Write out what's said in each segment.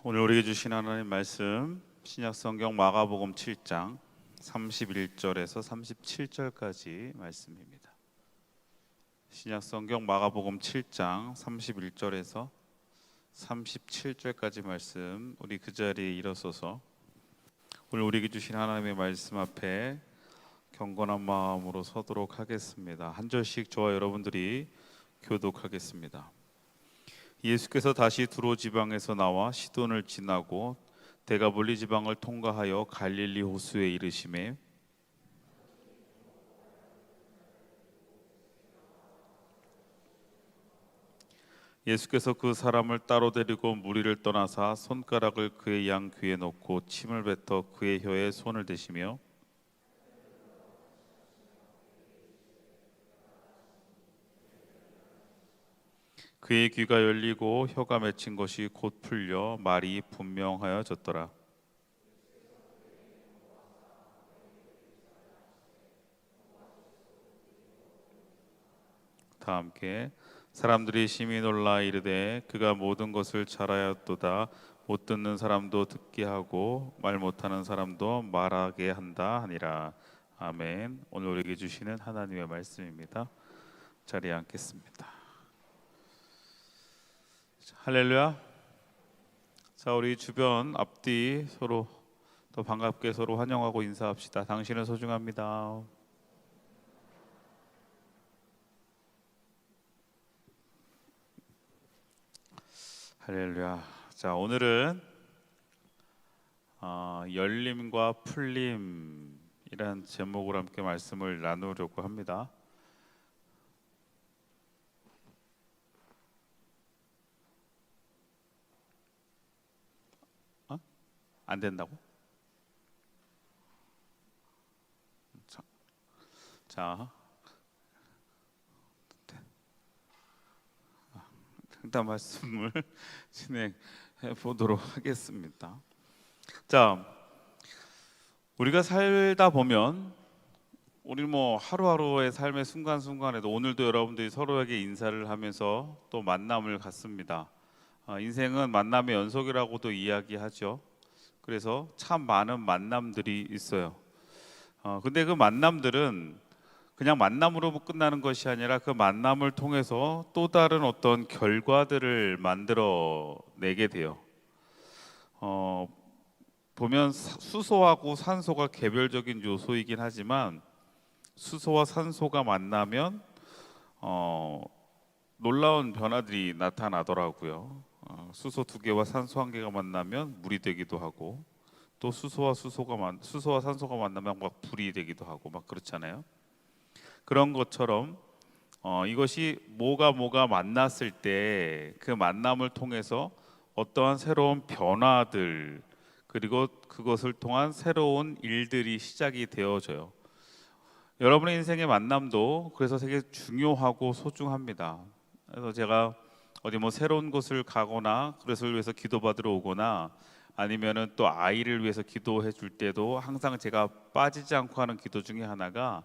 오늘 우리에게 주신 하나님 말씀 신약성경 마가복음 7장 31절에서 37절까지 말씀입니다. 신약성경 마가복음 7장 31절에서 37절까지 말씀, 우리 그 자리에 일어서서 오늘 우리에게 주신 하나님의 말씀 앞에 경건한 마음으로 서도록 하겠습니다. 한 절씩 저와 여러분들이 교독하겠습니다. 예수께서 다시 두로 지방에서 나와 시돈을 지나고 데가볼리 지방을 통과하여 갈릴리 호수에 이르시매 예수께서 그 사람을 따로 데리고 무리를 떠나사 손가락을 그의 양 귀에 넣고 침을 뱉어 그의 혀에 손을 대시며 그의 귀가 열리고 혀가 맺힌 것이 곧 풀려 말이 분명하여졌더라. 다 함께 사람들이 심히 놀라 이르되 그가 모든 것을 잘하였도다. 못 듣는 사람도 듣게 하고 말 못하는 사람도 말하게 한다 하니라. 아멘. 오늘 우리에게 주시는 하나님의 말씀입니다. 자리에 앉겠습니다. 할렐루야. 자, 우리 주변 앞뒤 서로 더 반갑게 서로 환영하고 인사합시다. 당신은 소중합니다. 할렐루야. 자, 오늘은 열림과 풀림이란 제목으로 함께 말씀을 나누려고 합니다. 안 된다고? 자, 일단 말씀을 진행해 보도록 하겠습니다. 자, 우리가 살다 보면 우리 하루하루의 삶의 순간순간에도 오늘도 여러분들이 서로에게 인사를 하면서 또 만남을 갖습니다. 인생은 만남의 연속이라고도 이야기하죠. 그래서 참 많은 만남들이 있어요. 근데 그 만남들은 그냥 만남으로 끝나는 것이 아니라 그 만남을 통해서 또 다른 어떤 결과들을 만들어내게 돼요. 보면 수소하고 산소가 개별적인 요소이긴 하지만 수소와 산소가 만나면 놀라운 변화들이 나타나더라고요. 수소 2개와 산소 1개가 만나면 물이 되기도 하고, 또 수소와 산소가 만나면 막 불이 되기도 하고 막 그렇잖아요. 그런 것처럼 이것이 뭐가 만났을 때 그 만남을 통해서 어떠한 새로운 변화들, 그리고 그것을 통한 새로운 일들이 시작이 되어져요. 여러분의 인생의 만남도 그래서 되게 중요하고 소중합니다. 그래서 제가 어디 새로운 곳을 가거나 그것을 위해서 기도받으러 오거나 아니면은 또 아이를 위해서 기도해 줄 때도 항상 제가 빠지지 않고 하는 기도 중에 하나가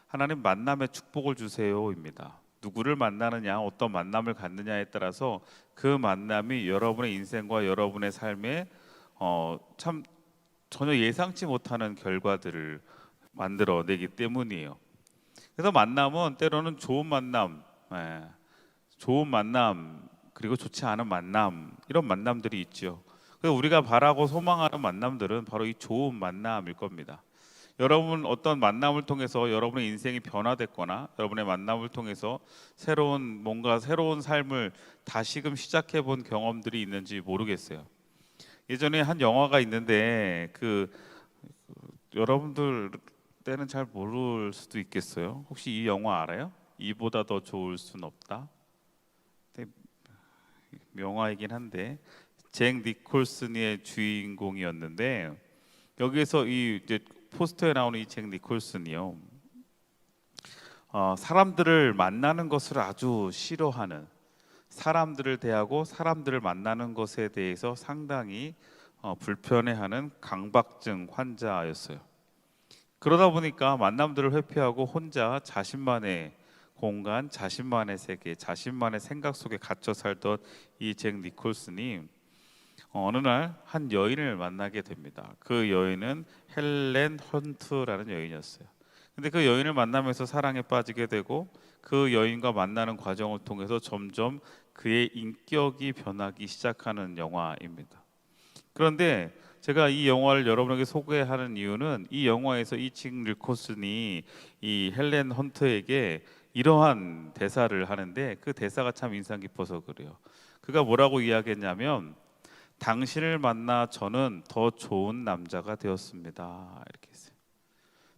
하나님 만남의 축복을 주세요입니다. 누구를 만나느냐, 어떤 만남을 갖느냐에 따라서 그 만남이 여러분의 인생과 여러분의 삶에 참 전혀 예상치 못하는 결과들을 만들어내기 때문이에요. 그래서 만남은 때로는 좋은 만남, 그리고 좋지 않은 만남, 이런 만남들이 있죠. 그래서 우리가 바라고 소망하는 만남들은 바로 이 좋은 만남일 겁니다. 여러분 어떤 만남을 통해서 여러분의 인생이 변화됐거나 여러분의 만남을 통해서 새로운 삶을 다시금 시작해 본 경험들이 있는지 모르겠어요. 예전에 한 영화가 있는데 여러분들 때는 잘 모를 수도 있겠어요. 혹시 이 영화 알아요? 이보다 더 좋을 순 없다. 명화이긴 한데 잭 니콜슨의 주인공이었는데, 여기에서 이제 포스터에 나오는 이 잭 니콜슨이요, 사람들을 만나는 것을 아주 싫어하는, 사람들을 대하고 사람들을 만나는 것에 대해서 상당히 불편해하는 강박증 환자였어요. 그러다 보니까 만남들을 회피하고 혼자 자신만의 공간, 자신만의 세계, 자신만의 생각 속에 갇혀 살던 이 잭 니콜슨이 어느 날 한 여인을 만나게 됩니다. 그 여인은 헬렌 헌트라는 여인이었어요. 근데 그 여인을 만나면서 사랑에 빠지게 되고 그 여인과 만나는 과정을 통해서 점점 그의 인격이 변하기 시작하는 영화입니다. 그런데 제가 이 영화를 여러분에게 소개하는 이유는 이 영화에서 이칭 릴코슨이 이 헬렌 헌트에게 이러한 대사를 하는데 그 대사가 참 인상 깊어서 그래요. 그가 뭐라고 이야기했냐면 당신을 만나 저는 더 좋은 남자가 되었습니다. 이렇게 했어요.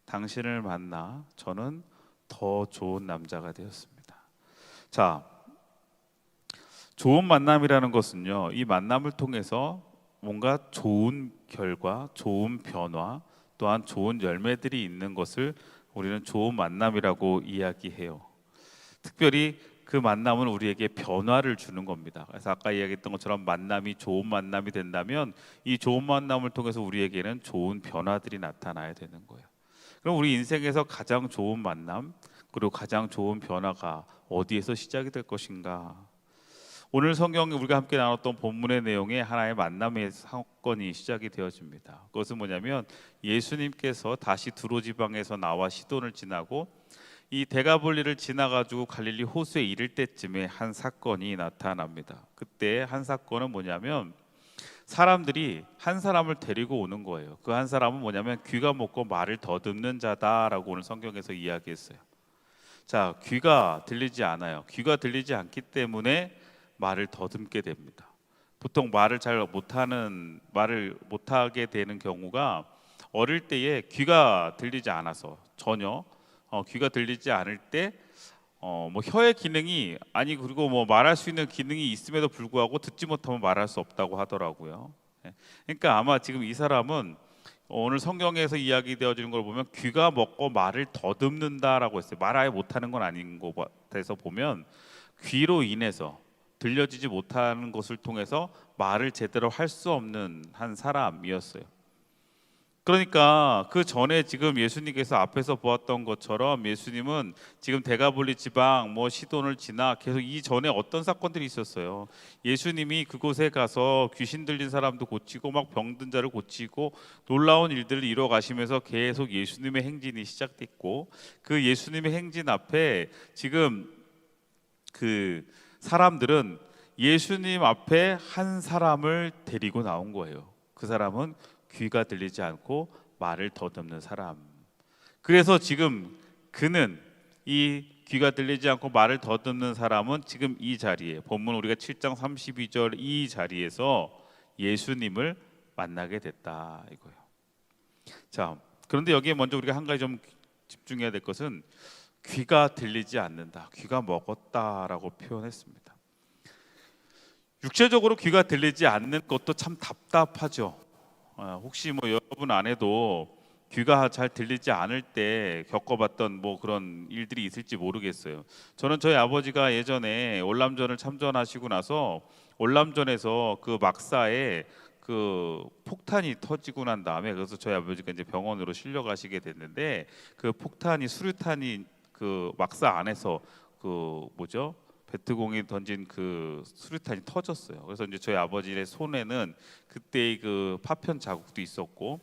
당신을 만나 저는 더 좋은 남자가 되었습니다. 자, 좋은 만남이라는 것은요, 이 만남을 통해서 뭔가 좋은 결과, 좋은 변화, 또한 좋은 열매들이 있는 것을 우리는 좋은 만남이라고 이야기해요. 특별히 그 만남은 우리에게 변화를 주는 겁니다. 그래서 아까 이야기했던 것처럼 만남이 좋은 만남이 된다면 이 좋은 만남을 통해서 우리에게는 좋은 변화들이 나타나야 되는 거예요. 그럼 우리 인생에서 가장 좋은 만남 그리고 가장 좋은 변화가 어디에서 시작이 될 것인가? 오늘 성경에 우리가 함께 나눴던 본문의 내용에 하나의 만남의 사건이 시작이 되어집니다. 그것은 뭐냐면 예수님께서 다시 두로 지방에서 나와 시돈을 지나고 이 데가볼리를 지나가지고 갈릴리 호수에 이를 때쯤에 한 사건이 나타납니다. 그때 한 사건은 뭐냐면 사람들이 한 사람을 데리고 오는 거예요. 그 한 사람은 뭐냐면 귀가 먹고 말을 더듬는 자다라고 오늘 성경에서 이야기했어요. 자, 귀가 들리지 않아요. 귀가 들리지 않기 때문에 말을 더듬게 됩니다. 보통 말을 못하게 되는 경우가 어릴 때에 귀가 들리지 않아서 전혀 귀가 들리지 않을 때 뭐 혀의 기능이 아니 그리고 뭐 말할 수 있는 기능이 있음에도 불구하고 듣지 못하면 말할 수 없다고 하더라고요. 예. 그러니까 아마 지금 이 사람은 오늘 성경에서 이야기되어지는 걸 보면 귀가 먹고 말을 더듬는다라고 했어요. 말 아예 못하는 건 아닌 것 같아서 보면 귀로 인해서 들려지지 못하는 것을 통해서 말을 제대로 할 수 없는 한 사람이었어요. 그러니까 그 전에 지금 예수님께서 앞에서 보았던 것처럼 예수님은 지금 데가볼리 지방 뭐 시돈을 지나 계속 이 전에 어떤 사건들이 있었어요. 예수님이 그곳에 가서 귀신 들린 사람도 고치고 막 병든 자를 고치고 놀라운 일들을 이뤄 가시면서 계속 예수님의 행진이 시작됐고 그 예수님의 행진 앞에 지금 그 사람들은 예수님 앞에 한 사람을 데리고 나온 거예요. 그 사람은 귀가 들리지 않고 말을 더듬는 사람. 그래서 지금 그는 이 귀가 들리지 않고 말을 더듬는 사람은 지금 이 자리에 본문 우리가 7장 32절 이 자리에서 예수님을 만나게 됐다 이거예요. 자, 그런데 여기에 먼저 우리가 한 가지 좀 집중해야 될 것은 귀가 들리지 않는다. 귀가 먹었다라고 표현했습니다. 육체적으로 귀가 들리지 않는 것도 참 답답하죠. 혹시 뭐 여러분 안에도 귀가 잘 들리지 않을 때 겪어봤던 뭐 그런 일들이 있을지 모르겠어요. 저는 저희 아버지가 예전에 월남전을 참전하시고 나서 월남전에서 그 막사에 그 폭탄이 터지고 난 다음에 그래서 저희 아버지가 이제 병원으로 실려가시게 됐는데 그 폭탄이 수류탄이 그 막사 안에서 그 뭐죠? 베트공이 던진 그 수류탄이 터졌어요. 그래서 이제 저희 아버지의 손에는 그때의 그 파편 자국도 있었고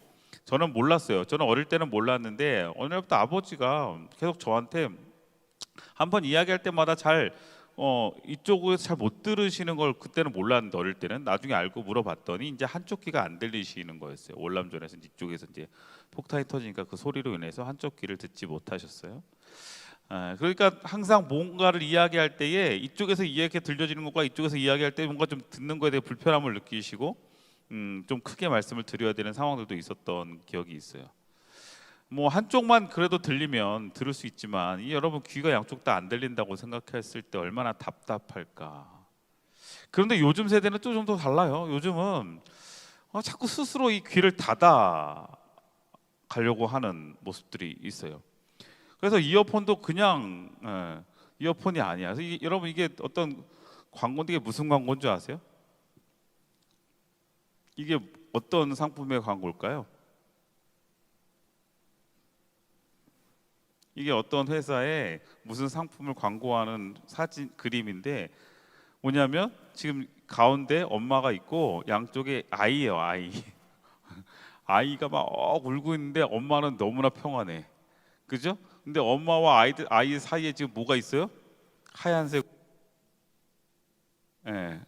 저는 몰랐어요. 저는 어릴 때는 몰랐는데 어느 날부터 아버지가 계속 저한테 한번 이야기할 때마다 잘 이쪽에서 잘 못 들으시는 걸 그때는 몰랐는데 어릴 때는 나중에 알고 물어봤더니 이제 한쪽 귀가 안 들리시는 거였어요. 월남전에서 이쪽에서 이제 폭탄이 터지니까 그 소리로 인해서 한쪽 귀를 듣지 못하셨어요. 그러니까 항상 뭔가를 이야기할 때에 이쪽에서 이야기 들려지는 것과 이쪽에서 이야기할 때 뭔가 좀 듣는 거에 대해 불편함을 느끼시고 좀 크게 말씀을 드려야 되는 상황들도 있었던 기억이 있어요. 뭐 한쪽만 그래도 들리면 들을 수 있지만 여러분 귀가 양쪽 다 안 들린다고 생각했을 때 얼마나 답답할까. 그런데 요즘 세대는 또 좀 더 달라요. 요즘은 자꾸 스스로 이 귀를 닫아 가려고 하는 모습들이 있어요. 그래서 이어폰도 그냥 이어폰이 아니야. 그래서 여러분 이게 어떤 광고인데 이게 무슨 광고인 줄 아세요? 이게 어떤 상품의 광고일까요? 이게 어떤 회사에 무슨 상품을 광고하는 사진 그림인데 뭐냐면 지금 가운데 엄마가 있고 양쪽에 아이예요, 아이. 아이가 막 울고 있는데 엄마는 너무나 평안해. 그죠? 근데 엄마와 아이 사이에 지금 뭐가 있어요? 하얀색, 예,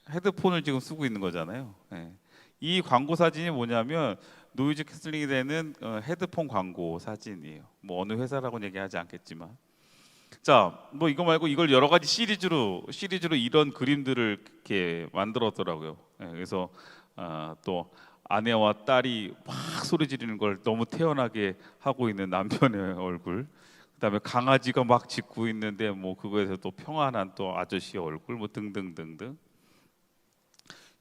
헤드폰을 지금 쓰고 있는 거잖아요. 예. 이 광고 사진이 뭐냐면 노이즈 캔슬링이 되는 헤드폰 광고 사진이에요. 뭐 어느 회사라고는 얘기하지 않겠지만, 자, 뭐 이거 말고 이걸 여러 가지 시리즈로 이런 그림들을 이렇게 만들었더라고요. 예, 그래서 또 아내와 딸이 막 소리 지르는 걸 너무 태연하게 하고 있는 남편의 얼굴, 그다음에 강아지가 막 짖고 있는데 뭐 그거에서 또 평안한 또 아저씨의 얼굴, 뭐 등등등등.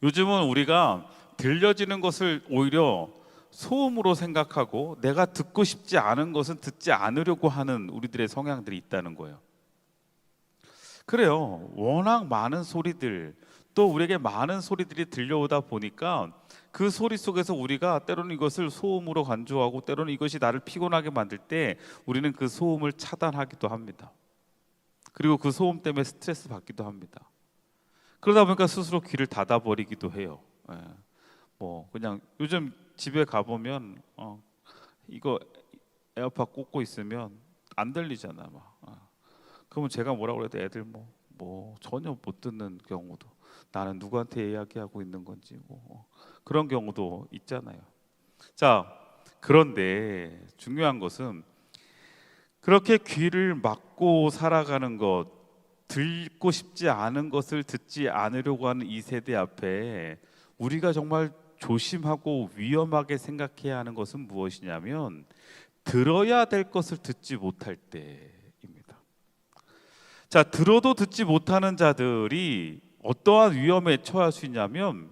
요즘은 우리가 들려지는 것을 오히려 소음으로 생각하고 내가 듣고 싶지 않은 것은 듣지 않으려고 하는 우리들의 성향들이 있다는 거예요. 그래요. 워낙 많은 소리들, 또 우리에게 많은 소리들이 들려오다 보니까 그 소리 속에서 우리가 때로는 이것을 소음으로 간주하고 때로는 이것이 나를 피곤하게 만들 때 우리는 그 소음을 차단하기도 합니다. 그리고 그 소음 때문에 스트레스 받기도 합니다. 그러다 보니까 스스로 귀를 닫아버리기도 해요. 예. 뭐 그냥 요즘 집에 가보면 이거 에어팟 꽂고 있으면 안 들리잖아 막. 그러면 제가 뭐라고 그래도 애들 뭐 전혀 못 듣는 경우도, 나는 누구한테 이야기하고 있는 건지 뭐 그런 경우도 있잖아요. 자, 그런데 중요한 것은 그렇게 귀를 막고 살아가는 것, 듣고 싶지 않은 것을 듣지 않으려고 하는 이 세대 앞에 우리가 정말 조심하고 위험하게 생각해야 하는 것은 무엇이냐면 들어야 될 것을 듣지 못할 때입니다. 자, 들어도 듣지 못하는 자들이 어떠한 위험에 처할 수 있냐면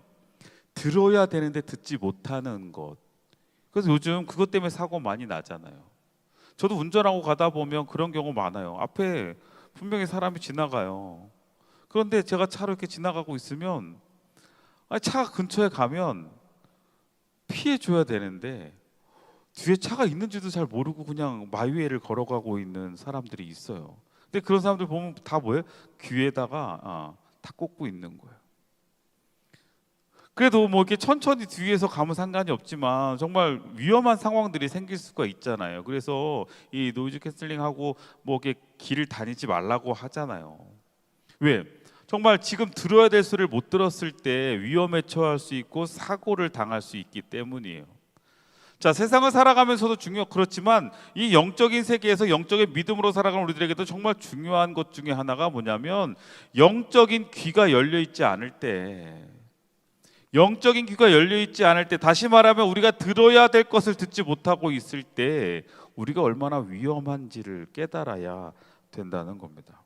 들어야 되는데 듣지 못하는 것. 그래서 요즘 그것 때문에 사고 많이 나잖아요. 저도 운전하고 가다 보면 그런 경우 많아요. 앞에 분명히 사람이 지나가요. 그런데 제가 차로 이렇게 지나가고 있으면 차가 근처에 가면 피해 줘야 되는데 뒤에 차가 있는지도 잘 모르고 그냥 마이웨이를 걸어가고 있는 사람들이 있어요. 근데 그런 사람들 보면 다 뭐예요? 귀에다가 다 꽂고 있는 거예요. 그래도 뭐 이렇게 천천히 뒤에서 가면 상관이 없지만 정말 위험한 상황들이 생길 수가 있잖아요. 그래서 이 노이즈 캔슬링하고 뭐 이렇게 길을 다니지 말라고 하잖아요. 왜? 정말 지금 들어야 될 소리를 못 들었을 때 위험에 처할 수 있고 사고를 당할 수 있기 때문이에요. 자, 세상을 살아가면서도 그렇지만 이 영적인 세계에서 영적인 믿음으로 살아가는 우리들에게도 정말 중요한 것 중에 하나가 뭐냐면 영적인 귀가 열려 있지 않을 때, 영적인 귀가 열려 있지 않을 때, 다시 말하면 우리가 들어야 될 것을 듣지 못하고 있을 때 우리가 얼마나 위험한지를 깨달아야 된다는 겁니다.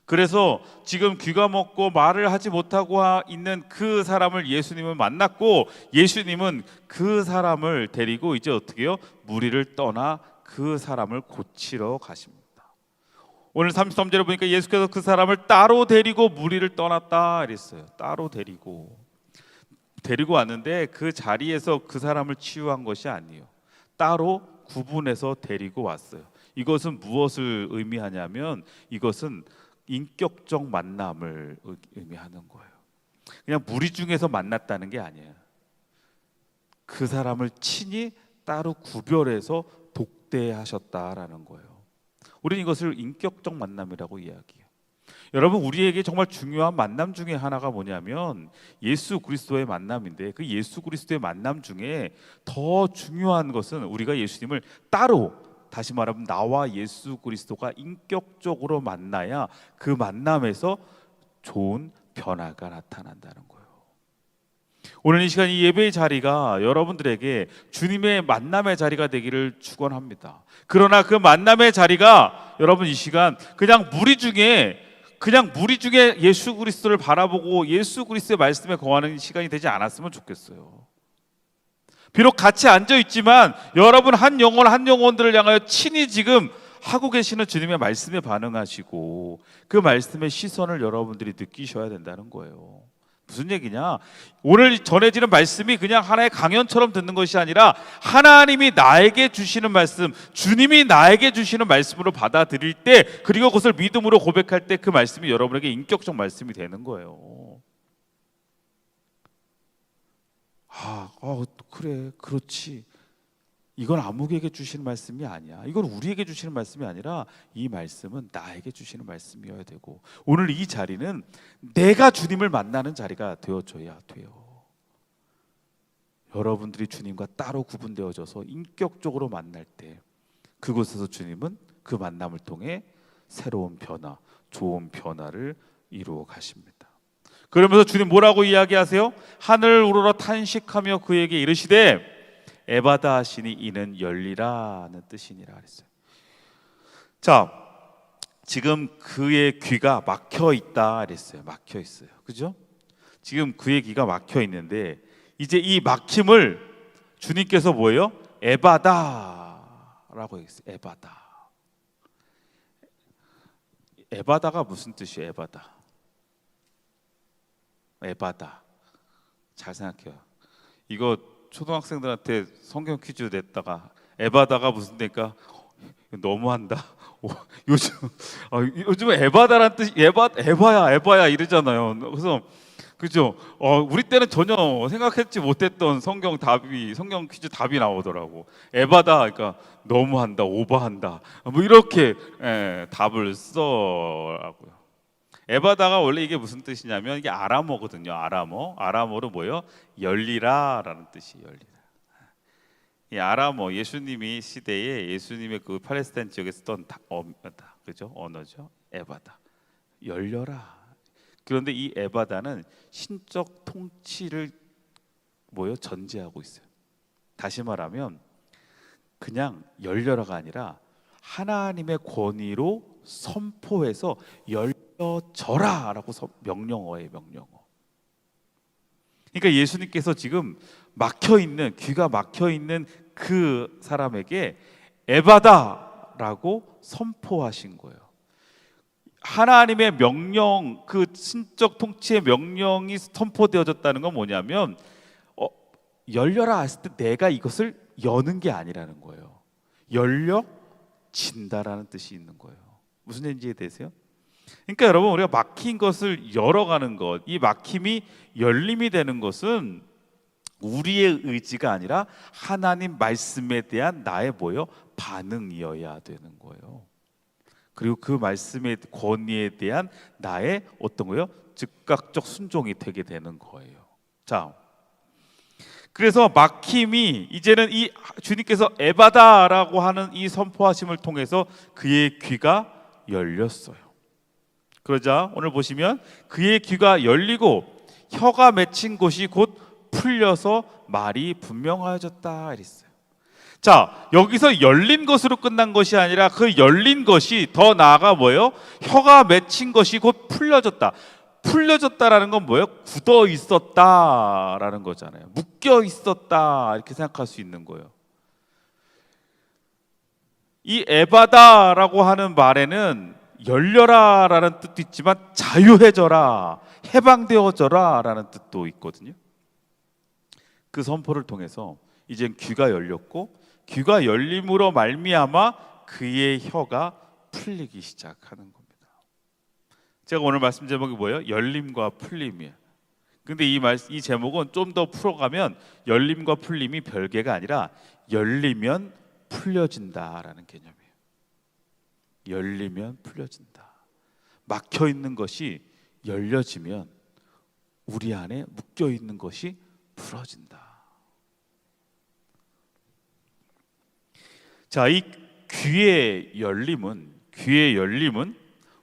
그래서 지금 귀가 먹고 말을 하지 못하고 있는 그 사람을 예수님은 만났고, 예수님은 그 사람을 데리고 이제 어떻게 해요? 무리를 떠나 그 사람을 고치러 가십니다. 오늘 33절에 보니까 예수께서 그 사람을 따로 데리고 무리를 떠났다 이랬어요. 따로 데리고 왔는데 그 자리에서 그 사람을 치유한 것이 아니에요. 따로 구분해서 데리고 왔어요. 이것은 무엇을 의미하냐면 이것은 인격적 만남을 의미하는 거예요. 그냥 무리 중에서 만났다는 게 아니에요. 그 사람을 친히 따로 구별해서 독대하셨다라는 거예요. 우리는 이것을 인격적 만남이라고 이야기해요. 여러분, 우리에게 정말 중요한 만남 중에 하나가 뭐냐면 예수 그리스도의 만남인데, 그 예수 그리스도의 만남 중에 더 중요한 것은 우리가 예수님을 따로, 다시 말하면 나와 예수 그리스도가 인격적으로 만나야 그 만남에서 좋은 변화가 나타난다는 거예요. 오늘 이 시간 이 예배의 자리가 여러분들에게 주님의 만남의 자리가 되기를 축원합니다. 그러나 그 만남의 자리가 여러분 이 시간 그냥 무리 중에 예수 그리스도를 바라보고 예수 그리스도의 말씀에 거하는 시간이 되지 않았으면 좋겠어요. 비록 같이 앉아 있지만 여러분 한 영혼들을 향하여 친히 지금 하고 계시는 주님의 말씀에 반응하시고 그 말씀의 시선을 여러분들이 느끼셔야 된다는 거예요. 무슨 얘기냐? 오늘 전해지는 말씀이 그냥 하나의 강연처럼 듣는 것이 아니라 하나님이 나에게 주시는 말씀, 주님이 나에게 주시는 말씀으로 받아들일 때, 그리고 그것을 믿음으로 고백할 때 그 말씀이 여러분에게 인격적 말씀이 되는 거예요. 그래, 그렇지. 이건 아무에게 주시는 말씀이 아니야. 이건 우리에게 주시는 말씀이 아니라 이 말씀은 나에게 주시는 말씀이어야 되고, 오늘 이 자리는 내가 주님을 만나는 자리가 되어줘야 돼요. 여러분들이 주님과 따로 구분되어져서 인격적으로 만날 때 그곳에서 주님은 그 만남을 통해 새로운 변화, 좋은 변화를 이루어 가십니다. 그러면서 주님 뭐라고 이야기하세요? 하늘 우러러 탄식하며 그에게 이르시되 에바다 하시니 이는 열리라는 뜻이니라 그랬어요. 자, 지금 그의 귀가 막혀 있다 그랬어요. 막혀 있어요. 그죠? 지금 그의 귀가 막혀 있는데 이제 이 막힘을 주님께서 뭐예요? 에바다라고 했어요. 에바다. 에바다가 무슨 뜻이에요? 에바다. 에바다. 잘 생각해요. 이거 초등학생들한테 성경 퀴즈 냈다가 에바다가 무슨 데니까 너무한다. 요즘 에바다란 뜻이 에바야 이러잖아요. 그래서 그죠? 우리 때는 전혀 생각했지 못했던 성경 퀴즈 답이 나오더라고. 에바다, 그러니까 너무한다, 오버한다, 뭐 이렇게 답을 써라고요. 에바다가 원래 이게 무슨 뜻이냐면 이게 아람어거든요. 아람어로 뭐요? 열리라라는 뜻이 열리라. 이 아람어 예수님이 시대에 예수님의 그 팔레스타인 지역에 쓰던 그죠? 언어죠. 에바다. 열려라. 그런데 이 에바다는 신적 통치를 전제하고 있어요. 다시 말하면 그냥 열려라가 아니라 하나님의 권위로 선포해서 열려져라라고 명령어예요. 명령어. 그러니까 예수님께서 지금 귀가 막혀 있는 그 사람에게 에바다라고 선포하신 거예요. 하나님의 명령, 그 신적 통치의 명령이 선포되어졌다는 건 뭐냐면 열려라 했을 때 내가 이것을 여는 게 아니라는 거예요. 열려진다라는 뜻이 있는 거예요. 무슨 얘기인지 이해되세요? 그러니까 여러분, 우리가 막힌 것을 열어가는 것, 이 막힘이 열림이 되는 것은 우리의 의지가 아니라 하나님 말씀에 대한 나의 반응이어야 되는 거예요. 그리고 그 말씀의 권위에 대한 나의 즉각적 순종이 되게 되는 거예요. 자, 그래서 막힘이 이제는 이 주님께서 에바다라고 하는 이 선포하심을 통해서 그의 귀가 열렸어요. 그러자 오늘 보시면 그의 귀가 열리고 혀가 맺힌 곳이 곧 풀려서 말이 분명하여졌다 이랬어요. 자, 여기서 열린 것으로 끝난 것이 아니라 그 열린 것이 더 나아가 혀가 맺힌 것이 곧 풀려졌다. 풀려졌다라는 건 굳어 있었다라는 거잖아요. 묶여 있었다 이렇게 생각할 수 있는 거예요. 이 에바다라고 하는 말에는 열려라라는 뜻도 있지만 자유해져라, 해방되어져라라는 뜻도 있거든요. 그 선포를 통해서 이젠 귀가 열렸고 귀가 열림으로 말미암아 그의 혀가 풀리기 시작하는 겁니다. 제가 오늘 말씀 제목이 뭐예요? 열림과 풀림이에요. 근데 이 제목은 좀 더 풀어가면 열림과 풀림이 별개가 아니라 열리면 풀려진다라는 개념이에요. 열리면 풀려진다. 막혀 있는 것이 열려지면 우리 안에 묶여 있는 것이 풀어진다. 자, 이 귀의 열림은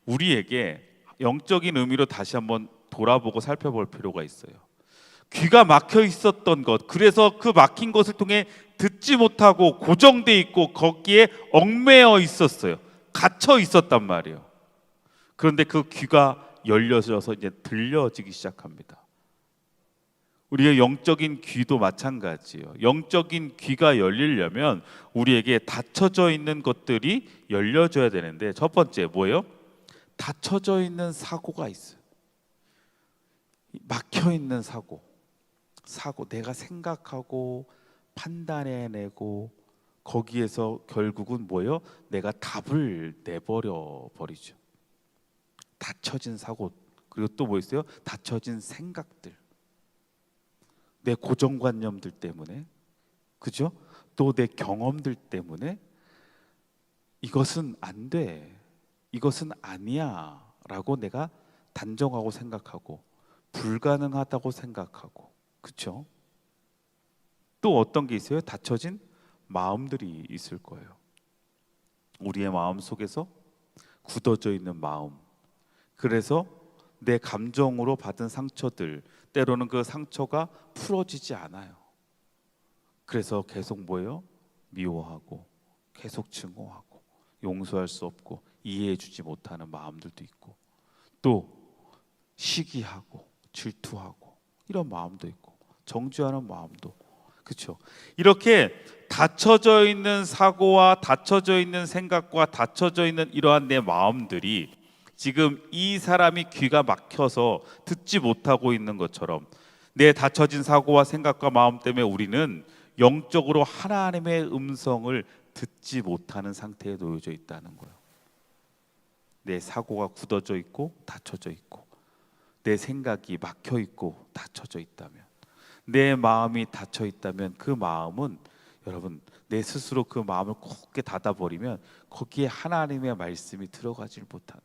우리에게 영적인 의미로 다시 한번 돌아보고 살펴볼 필요가 있어요. 귀가 막혀 있었던 것, 그래서 그 막힌 것을 통해 듣지 못하고 고정돼 있고 거기에 얽매여 있었어요. 갇혀 있었단 말이에요. 그런데 그 귀가 열려져서 이제 들려지기 시작합니다. 우리의 영적인 귀도 마찬가지예요. 영적인 귀가 열리려면 우리에게 닫혀져 있는 것들이 열려져야 되는데, 첫 번째 뭐예요? 닫혀져 있는 사고가 있어요. 막혀 있는 사고, 내가 생각하고 판단해내고 거기에서 결국은 뭐예요? 내가 답을 내버려 버리죠. 닫혀진 사고, 그리고 또 뭐 있어요? 닫혀진 생각들, 내 고정관념들 때문에, 그죠? 또 내 경험들 때문에 이것은 안 돼, 이것은 아니야 라고 내가 단정하고 생각하고 불가능하다고 생각하고, 그렇죠? 또 어떤 게 있어요? 닫혀진 마음들이 있을 거예요. 우리의 마음 속에서 굳어져 있는 마음. 그래서 내 감정으로 받은 상처들, 때로는 그 상처가 풀어지지 않아요. 그래서 계속 뭐예요? 미워하고 계속 증오하고 용서할 수 없고 이해해주지 못하는 마음들도 있고, 또 시기하고 질투하고 이런 마음도 있고 정죄하는 마음도, 그렇죠? 이렇게 닫혀져 있는 사고와 닫혀져 있는 생각과 닫혀져 있는 이러한 내 마음들이 지금 이 사람이 귀가 막혀서 듣지 못하고 있는 것처럼, 내 닫혀진 사고와 생각과 마음 때문에 우리는 영적으로 하나님의 음성을 듣지 못하는 상태에 놓여져 있다는 거예요. 내 사고가 굳어져 있고 닫혀져 있고 내 생각이 막혀 있고 닫혀져 있다면, 내 마음이 닫혀 있다면 그 마음은, 여러분, 내 스스로 그 마음을 굳게 닫아버리면 거기에 하나님의 말씀이 들어가질 못하는,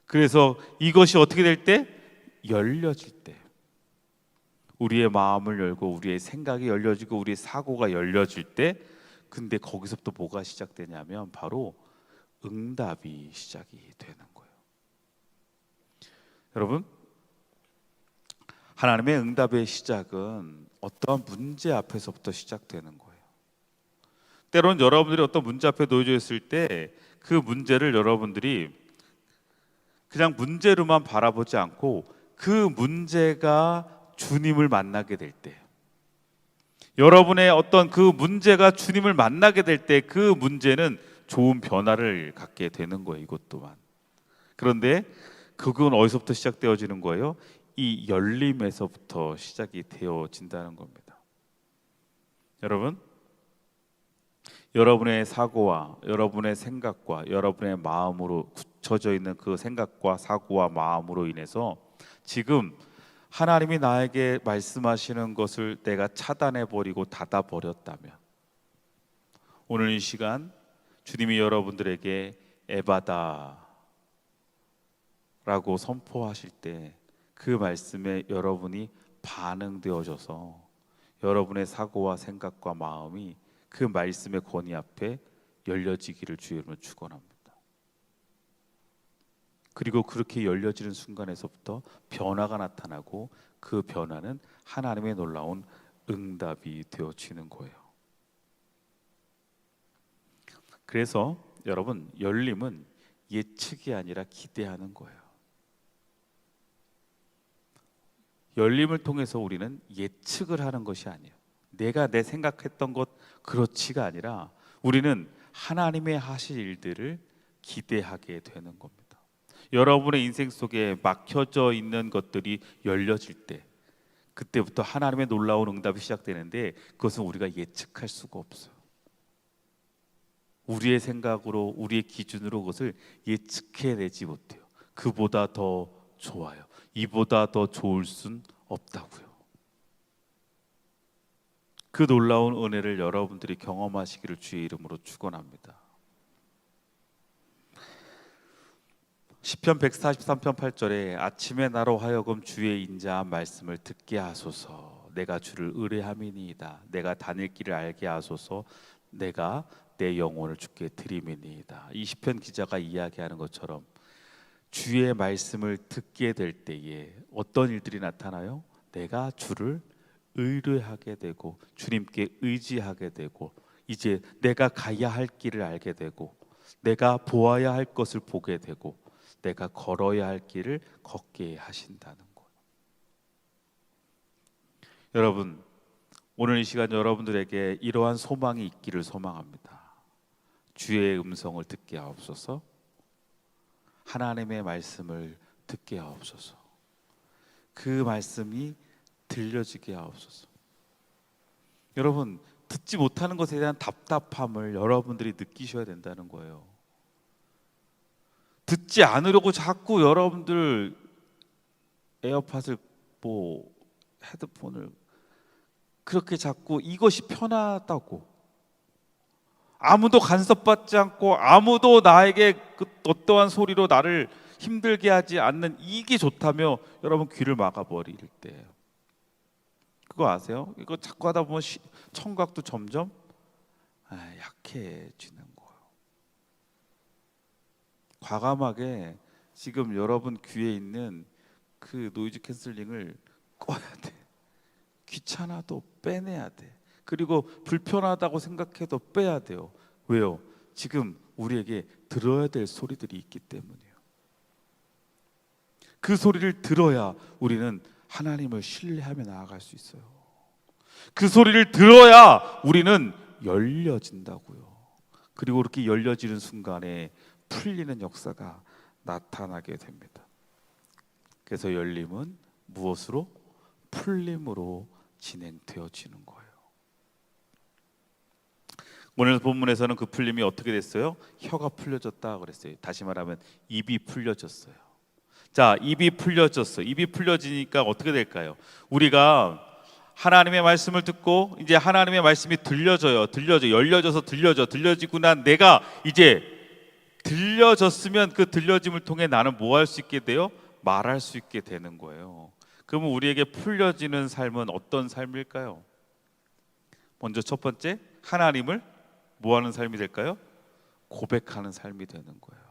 그래서 이것이 어떻게 될 때? 열려질 때, 우리의 마음을 열고 우리의 생각이 열려지고 우리의 사고가 열려질 때, 근데 거기서부터 뭐가 시작되냐면 바로 응답이 시작이 되는 거예요. 여러분, 하나님의 응답의 시작은 어떠한 문제 앞에서부터 시작되는 거예요. 때로는 여러분들이 어떤 문제 앞에 놓여져 있을 때 그 문제를 여러분들이 그냥 문제로만 바라보지 않고 그 문제가 주님을 만나게 될 때, 여러분의 어떤 그 문제가 주님을 만나게 될 때 그 문제는 좋은 변화를 갖게 되는 거예요, 이것 또한. 그런데 그건 어디서부터 시작되어지는 거예요? 이 열림에서부터 시작이 되어진다는 겁니다. 여러분, 여러분의 사고와 여러분의 생각과 여러분의 마음으로 굳혀져 있는 그 생각과 사고와 마음으로 인해서 지금 하나님이 나에게 말씀하시는 것을 내가 차단해 버리고 닫아 버렸다면, 오늘 이 시간 주님이 여러분들에게 에바다 라고 선포하실 때 그 말씀에 여러분이 반응되어져서 여러분의 사고와 생각과 마음이 그 말씀의 권위 앞에 열려지기를 주의 이름으로 축원합니다. 그리고 그렇게 열려지는 순간에서부터 변화가 나타나고 그 변화는 하나님의 놀라운 응답이 되어지는 거예요. 그래서 여러분, 열림은 예측이 아니라 기대하는 거예요. 열림을 통해서 우리는 예측을 하는 것이 아니에요. 내가 내 생각했던 것 그렇지가 아니라 우리는 하나님의 하실 일들을 기대하게 되는 겁니다. 여러분의 인생 속에 막혀져 있는 것들이 열려질 때, 그때부터 하나님의 놀라운 응답이 시작되는데 그것은 우리가 예측할 수가 없어요. 우리의 생각으로 우리의 기준으로 그것을 예측해내지 못해요. 그보다 더 좋아요, 이보다 더 좋을 순 없다고요. 그 놀라운 은혜를 여러분들이 경험하시기를 주의 이름으로 축원합니다. 시편 143편 8절에 아침에 나로 하여금 주의 인자한 말씀을 듣게 하소서. 내가 주를 의뢰함이니이다. 내가 다닐 길을 알게 하소서. 내가 내 영혼을 주께 드림이니이다. 이 시편 기자가 이야기하는 것처럼 주의 말씀을 듣게 될 때에 어떤 일들이 나타나요? 내가 주를 의뢰하게 되고 주님께 의지하게 되고 이제 내가 가야 할 길을 알게 되고 내가 보아야 할 것을 보게 되고 내가 걸어야 할 길을 걷게 하신다는 거예요. 여러분, 오늘 이 시간 여러분들에게 이러한 소망이 있기를 소망합니다. 주의 음성을 듣게 하옵소서. 하나님의 말씀을 듣게 하옵소서. 그 말씀이 들려지게 하옵소서. 여러분, 듣지 못하는 것에 대한 답답함을 여러분들이 느끼셔야 된다는 거예요. 듣지 않으려고 자꾸 여러분들 에어팟을 헤드폰을 그렇게 자꾸 이것이 편하다고, 아무도 간섭받지 않고 아무도 나에게 그 어떠한 소리로 나를 힘들게 하지 않는 이게 좋다며 여러분 귀를 막아버릴 때, 그거 아세요? 이거 자꾸 하다 보면 청각도 점점 약해지는 거예요. 과감하게 지금 여러분 귀에 있는 그 노이즈 캔슬링을 꺼야 돼. 귀찮아도 빼내야 돼. 그리고 불편하다고 생각해도 빼야 돼요. 왜요? 지금 우리에게 들어야 될 소리들이 있기 때문이에요. 그 소리를 들어야 우리는 하나님을 신뢰하며 나아갈 수 있어요. 그 소리를 들어야 우리는 열려진다고요. 그리고 그렇게 열려지는 순간에 풀리는 역사가 나타나게 됩니다. 그래서 열림은 무엇으로? 풀림으로 진행되어지는 거예요. 오늘 본문에서는 그 풀림이 어떻게 됐어요? 혀가 풀려졌다 그랬어요. 다시 말하면 입이 풀려졌어요. 자, 입이 풀려졌어. 입이 풀려지니까 어떻게 될까요? 우리가 하나님의 말씀을 듣고 이제 하나님의 말씀이 들려져요. 열려져서 들려지고 난 내가 이제 들려졌으면 그 들려짐을 통해 나는 뭐 할 수 있게 돼요? 말할 수 있게 되는 거예요. 그러면 우리에게 풀려지는 삶은 어떤 삶일까요? 먼저 첫 번째, 하나님을 뭐 하는 삶이 될까요? 고백하는 삶이 되는 거예요.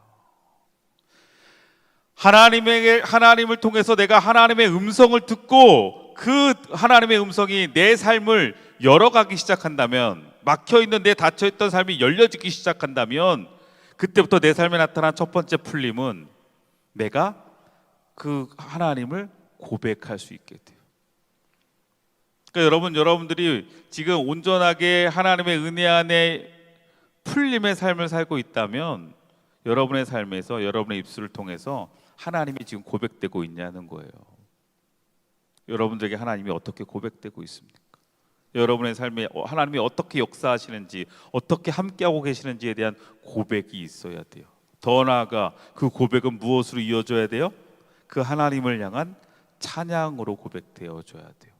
하나님을 통해서 내가 하나님의 음성을 듣고 그 하나님의 음성이 내 삶을 열어가기 시작한다면, 막혀있는 내 닫혀있던 삶이 열려지기 시작한다면, 그때부터 내 삶에 나타난 첫 번째 풀림은 내가 그 하나님을 고백할 수 있게 돼요. 그러니까 여러분들이 지금 온전하게 하나님의 은혜 안에 풀림의 삶을 살고 있다면 여러분의 삶에서 여러분의 입술을 통해서 하나님이 지금 고백되고 있냐는 거예요. 여러분들에게 하나님이 어떻게 고백되고 있습니까? 여러분의 삶에 하나님이 어떻게 역사하시는지, 어떻게 함께하고 계시는지에 대한 고백이 있어야 돼요. 더 나아가 그 고백은 무엇으로 이어져야 돼요? 그 하나님을 향한 찬양으로 고백되어져야 돼요.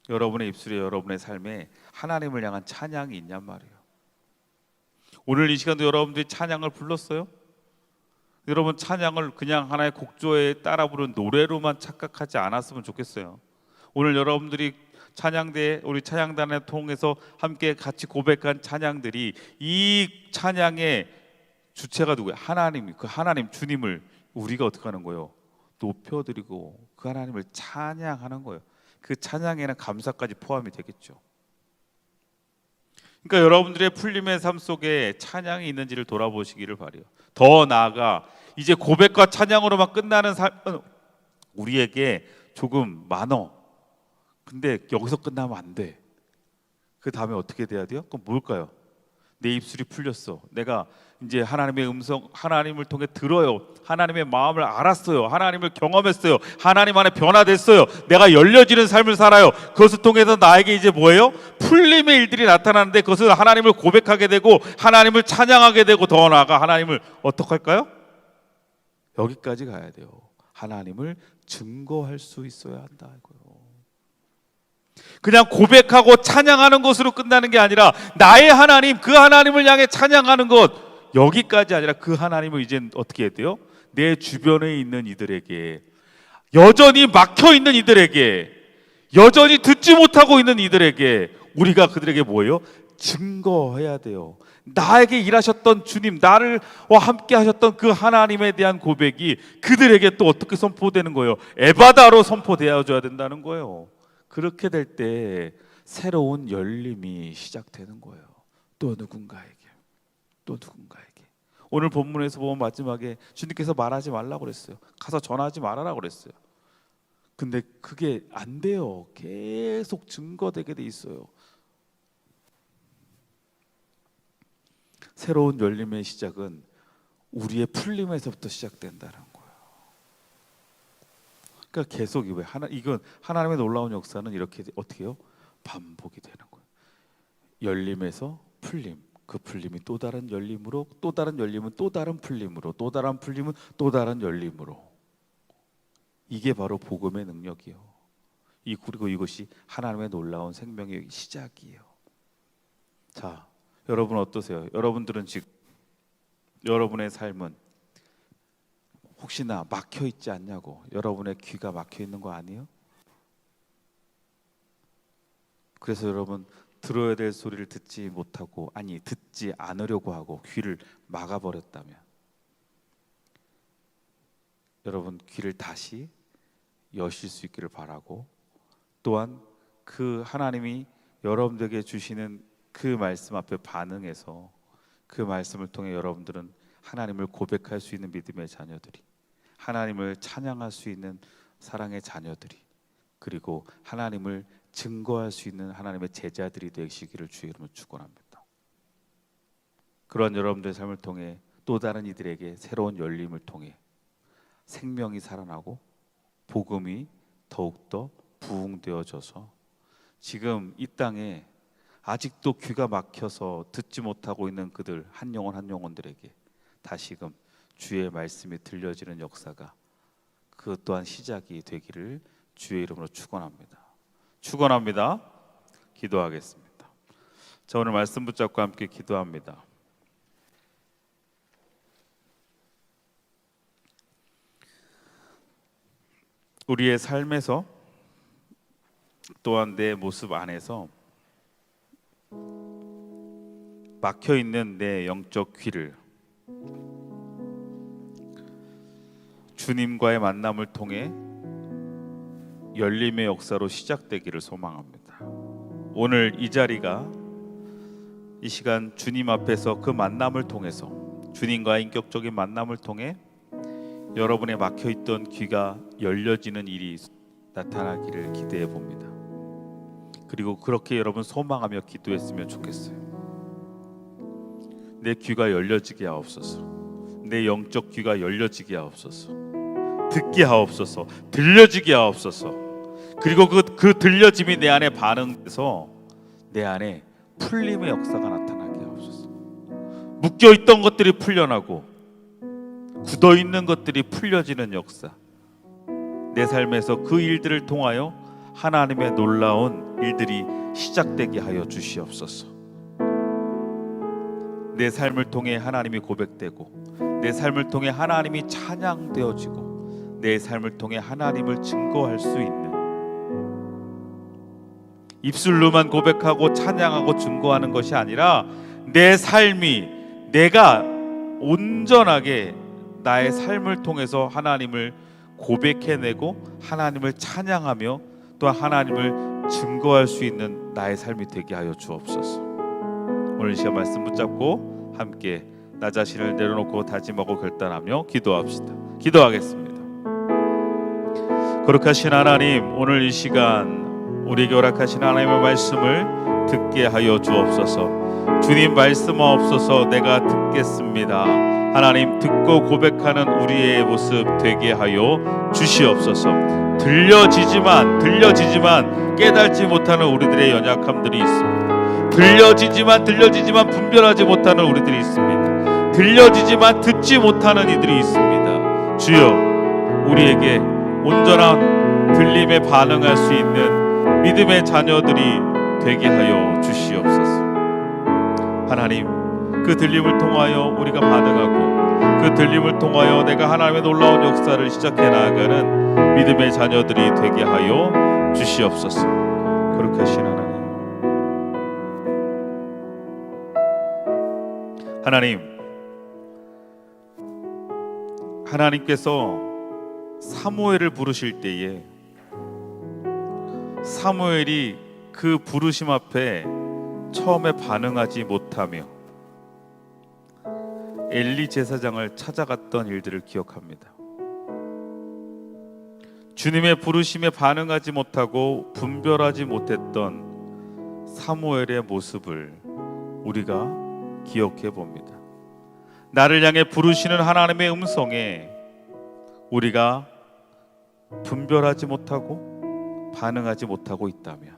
여러분의 입술에, 여러분의 삶에 하나님을 향한 찬양이 있냔 말이에요. 오늘 이 시간도 여러분들이 찬양을 불렀어요? 여러분, 찬양을 그냥 하나의 곡조에 따라 부른 노래로만 착각하지 않았으면 좋겠어요. 오늘 여러분들이 우리 찬양단을 통해서 함께 같이 고백한 찬양들이, 이 찬양의 주체가 누구예요? 하나님. 그 하나님, 주님을 우리가 어떻게 하는 거예요? 높여드리고 그 하나님을 찬양하는 거예요. 그 찬양에는 감사까지 포함이 되겠죠. 그러니까 여러분들의 풀림의 삶 속에 찬양이 있는지를 돌아보시기를 바라요. 더 나아가 이제 고백과 찬양으로만 끝나는 삶은 우리에게 조금 많어. 근데 여기서 끝나면 안 돼. 그 다음에 어떻게 돼야 돼요? 그럼 뭘까요? 내 입술이 풀렸어. 내가 이제 하나님의 음성, 하나님을 통해 들어요. 하나님의 마음을 알았어요. 하나님을 경험했어요. 하나님 안에 변화됐어요. 내가 열려지는 삶을 살아요. 그것을 통해서 나에게 이제 뭐예요? 풀림의 일들이 나타나는데, 그것을 하나님을 고백하게 되고 하나님을 찬양하게 되고, 더 나아가 하나님을 어떻게 할까요? 여기까지 가야 돼요. 하나님을 증거할 수 있어야 한다 이거요. 그냥 고백하고 찬양하는 것으로 끝나는 게 아니라 나의 하나님, 그 하나님을 향해 찬양하는 것, 여기까지 아니라 그 하나님을 이제 어떻게 해야 돼요? 내 주변에 있는 이들에게, 여전히 막혀있는 이들에게, 여전히 듣지 못하고 있는 이들에게 우리가 그들에게 뭐예요? 증거해야 돼요. 나에게 일하셨던 주님, 나와 함께 하셨던 그 하나님에 대한 고백이 그들에게 또 어떻게 선포되는 거예요? 에바다로 선포되어져야 된다는 거예요. 그렇게 될 때 새로운 열림이 시작되는 거예요. 또 누군가에게. 오늘 본문에서 보면 마지막에 주님께서 말하지 말라고 그랬어요. 가서 전하지 말아라고 그랬어요. 근데 그게 안 돼요. 계속 증거되게 돼 있어요. 새로운 열림의 시작은 우리의 풀림에서부터 시작된다는 거예요. 그러니까 계속 이건 하나님의 놀라운 역사는 이렇게 어떻게 해요? 반복이 되는 거예요. 열림에서 풀림, 그 풀림이 또 다른 열림으로, 또 다른 열림은 또 다른 풀림으로, 또 다른 풀림은 또 다른 열림으로. 이게 바로 복음의 능력이요. 그리고 이것이 하나님의 놀라운 생명의 시작이에요. 자, 여러분 어떠세요? 여러분들은 지금 여러분의 삶은 혹시나 막혀 있지 않냐고. 여러분의 귀가 막혀 있는 거 아니에요? 그래서 여러분 들어야 될 소리를 듣지 못하고, 아니 듣지 않으려고 하고 귀를 막아버렸다면, 여러분 귀를 다시 여실 수 있기를 바라고, 또한 그 하나님이 여러분들에게 주시는 그 말씀 앞에 반응해서 그 말씀을 통해 여러분들은 하나님을 고백할 수 있는 믿음의 자녀들이, 하나님을 찬양할 수 있는 사랑의 자녀들이, 그리고 하나님을 증거할 수 있는 하나님의 제자들이 되시기를 주의 이름으로 축원합니다. 그런 여러분들의 삶을 통해 또 다른 이들에게 새로운 열림을 통해 생명이 살아나고 복음이 더욱더 부흥되어져서 지금 이 땅에 아직도 귀가 막혀서 듣지 못하고 있는 그들 한 영혼 한 영혼들에게 다시금 주의 말씀이 들려지는 역사가 그 또한 시작이 되기를 주의 이름으로 축원합니다. 축원합니다. 기도하겠습니다. 자, 오늘 말씀 붙잡고 함께 기도합니다. 우리의 삶에서 또한 내 모습 안에서 막혀 있는 내 영적 귀를 주님과의 만남을 통해 열림의 역사로 시작되기를 소망합니다. 오늘 이 자리가, 이 시간 주님 앞에서 그 만남을 통해서, 주님과의 인격적인 만남을 통해 여러분의 막혀있던 귀가 열려지는 일이 나타나기를 기대해 봅니다. 그리고 그렇게 여러분 소망하며 기도했으면 좋겠어요. 내 귀가 열려지게 하옵소서. 내 영적 귀가 열려지게 하옵소서. 듣게 하옵소서. 들려지게 하옵소서. 그리고 그 들려짐이 내 안에 반응돼서 내 안에 풀림의 역사가 나타나게 하옵소서. 묶여있던 것들이 풀려나고 굳어있는 것들이 풀려지는 역사, 내 삶에서 그 일들을 통하여 하나님의 놀라운 일들이 시작되게 하여 주시옵소서. 내 삶을 통해 하나님이 고백되고, 내 삶을 통해 하나님이 찬양되어지고, 내 삶을 통해 하나님을 증거할 수 있는, 입술로만 고백하고 찬양하고 증거하는 것이 아니라 내 삶이, 내가 온전하게 나의 삶을 통해서 하나님을 고백해내고 하나님을 찬양하며 또 하나님을 증거할 수 있는 나의 삶이 되게 하여 주옵소서. 오늘 이 시간 말씀 붙잡고 함께 나 자신을 내려놓고 다짐하고 결단하며 기도합시다. 기도하겠습니다. 거룩하신 하나님, 오늘 이 시간 우리에게 허락하신 하나님의 말씀을 듣게 하여 주옵소서. 주님 말씀하옵소서. 내가 듣겠습니다. 하나님, 듣고 고백하는 우리의 모습 되게 하여 주시옵소서. 들려지지만 깨닫지 못하는 우리들의 연약함들이 있습니다. 들려지지만 분별하지 못하는 우리들이 있습니다. 들려지지만 듣지 못하는 이들이 있습니다. 주여, 우리에게 온전한 들림에 반응할 수 있는 믿음의 자녀들이 되게 하여 주시옵소서. 하나님, 그 들림을 통하여 우리가 반응하고, 그 들림을 통하여 내가 하나님의 놀라운 역사를 시작해 나아가는 믿음의 자녀들이 되게 하여 주시옵소서. 거룩하신 하나님, 하나님께서 사무엘을 부르실 때에 사무엘이 그 부르심 앞에 처음에 반응하지 못하며 엘리 제사장을 찾아갔던 일들을 기억합니다. 주님의 부르심에 반응하지 못하고 분별하지 못했던 사무엘의 모습을 우리가 기억해 봅니다. 나를 향해 부르시는 하나님의 음성에 우리가 분별하지 못하고 반응하지 못하고 있다면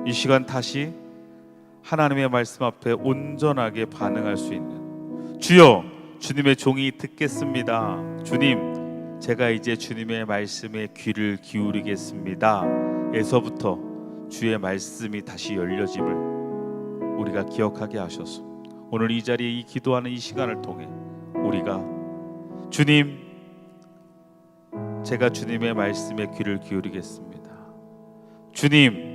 이 시간 다시 하나님의 말씀 앞에 온전하게 반응할 수 있는, 주여 주님의 종이 듣겠습니다, 주님 제가 이제 주님의 말씀에 귀를 기울이겠습니다 에서부터 주의 말씀이 다시 열려짐을 우리가 기억하게 하셔서 오늘 이 자리에 이 기도하는 이 시간을 통해 우리가 주님, 제가 주님의 말씀에 귀를 기울이겠습니다, 주님,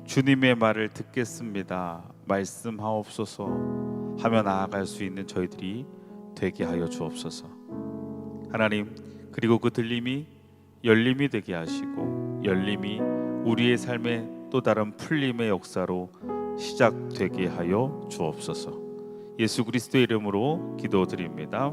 주님의 말을 듣겠습니다 말씀하옵소서 하며 나아갈 수 있는 저희들이 되게 하여 주옵소서. 하나님, 그리고 그 들림이 열림이 되게 하시고 열림이 우리의 삶의 또 다른 풀림의 역사로 시작되게 하여 주옵소서. 예수 그리스도의 이름으로 기도드립니다.